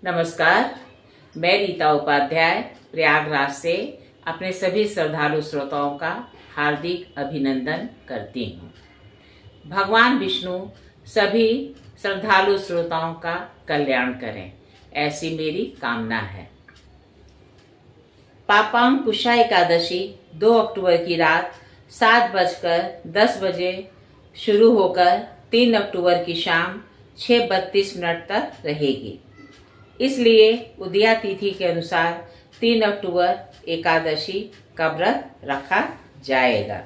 नमस्कार, मैं रीता उपाध्याय प्रयागराज से अपने सभी श्रद्धालु श्रोताओं का हार्दिक अभिनंदन करती हूँ। भगवान विष्णु सभी श्रद्धालु श्रोताओं का कल्याण करें, ऐसी मेरी कामना है। पापांकुशा एकादशी 2 अक्टूबर की रात 7:10 शुरू होकर 3 अक्टूबर की शाम 6:32 तक रहेगी। इसलिए उदया तिथि के अनुसार 3 अक्टूबर एकादशी का व्रत रखा जाएगा।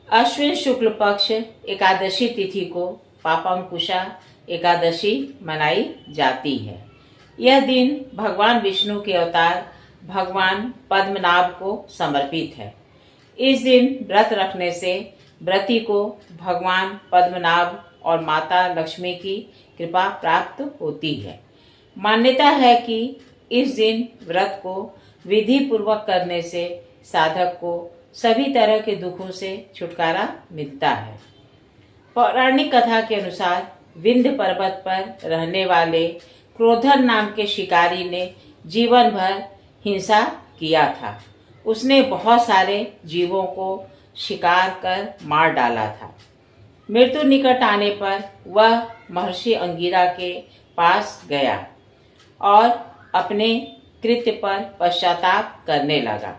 अश्विन शुक्ल पक्ष एकादशी तिथि को पापांकुशा एकादशी मनाई जाती है। यह दिन भगवान विष्णु के अवतार भगवान पद्मनाभ को समर्पित है। इस दिन व्रत रखने से व्रती को भगवान पद्मनाभ और माता लक्ष्मी की कृपा प्राप्त होती है। मान्यता है कि इस दिन व्रत को विधि पूर्वक करने से साधक को सभी तरह के दुखों से छुटकारा मिलता है। पौराणिक कथा के अनुसार विंध्य पर्वत पर रहने वाले क्रोधन नाम के शिकारी ने जीवन भर हिंसा किया था। उसने बहुत सारे जीवों को शिकार कर मार डाला था। मृत्यु निकट आने पर वह महर्षि अंगिरा के पास गया और अपने कृत्य पर पश्चाताप करने लगा।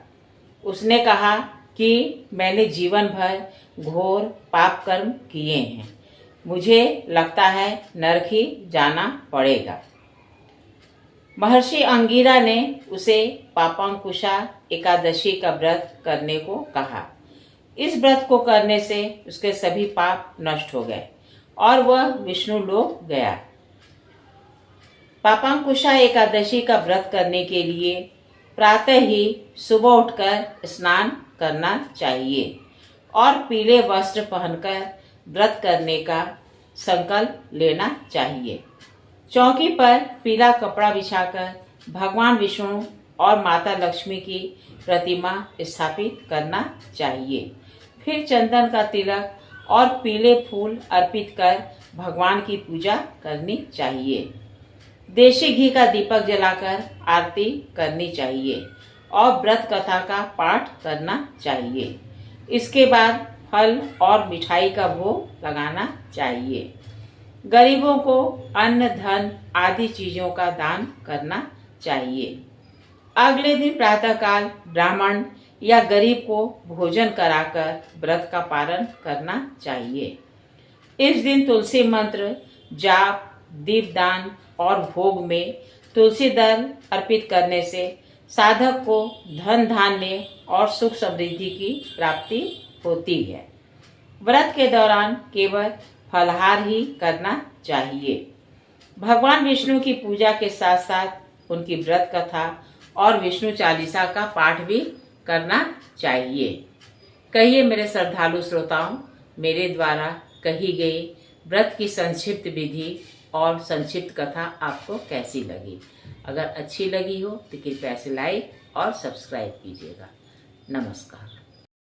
उसने कहा कि मैंने जीवन भर घोर पाप कर्म किए हैं, मुझे लगता है नरक ही जाना पड़ेगा। महर्षि अंगिरा ने उसे पापांकुशा एकादशी का व्रत करने को कहा। इस व्रत को करने से उसके सभी पाप नष्ट हो गए और वह विष्णु लोक गया। पापांकुशा एकादशी का व्रत करने के लिए प्रातः ही सुबह उठकर स्नान करना चाहिए और पीले वस्त्र पहनकर व्रत करने का संकल्प लेना चाहिए। चौकी पर पीला कपड़ा बिछाकर भगवान विष्णु और माता लक्ष्मी की प्रतिमा स्थापित करना चाहिए। फिर चंदन का तिलक और पीले फूल अर्पित कर भगवान की पूजा करनी चाहिए। देशी घी का दीपक जलाकर आरती करनी चाहिए और व्रत कथा का पाठ करना चाहिए। इसके बाद फल और मिठाई का भोग लगाना चाहिए। गरीबों को अन्न, धन आदि चीजों का दान करना चाहिए। अगले दिन प्रातःकाल ब्राह्मण या गरीब को भोजन कराकर व्रत का पालन करना चाहिए। इस दिन तुलसी मंत्र, जाप, दीपदान और भोग में तुलसी दल अर्पित करने से साधक को धन धान्य और सुख समृद्धि की प्राप्ति होती है। व्रत के दौरान केवल फलाहार ही करना चाहिए। भगवान विष्णु की पूजा के साथ साथ उनकी व्रत कथा और विष्णु चालीसा का पाठ भी करना चाहिए। कहिए मेरे श्रद्धालु श्रोताओं, मेरे द्वारा कही गई व्रत की संक्षिप्त विधि और संक्षिप्त कथा आपको कैसी लगी? अगर अच्छी लगी हो तो कृपया से लाइक और सब्सक्राइब कीजिएगा। नमस्कार।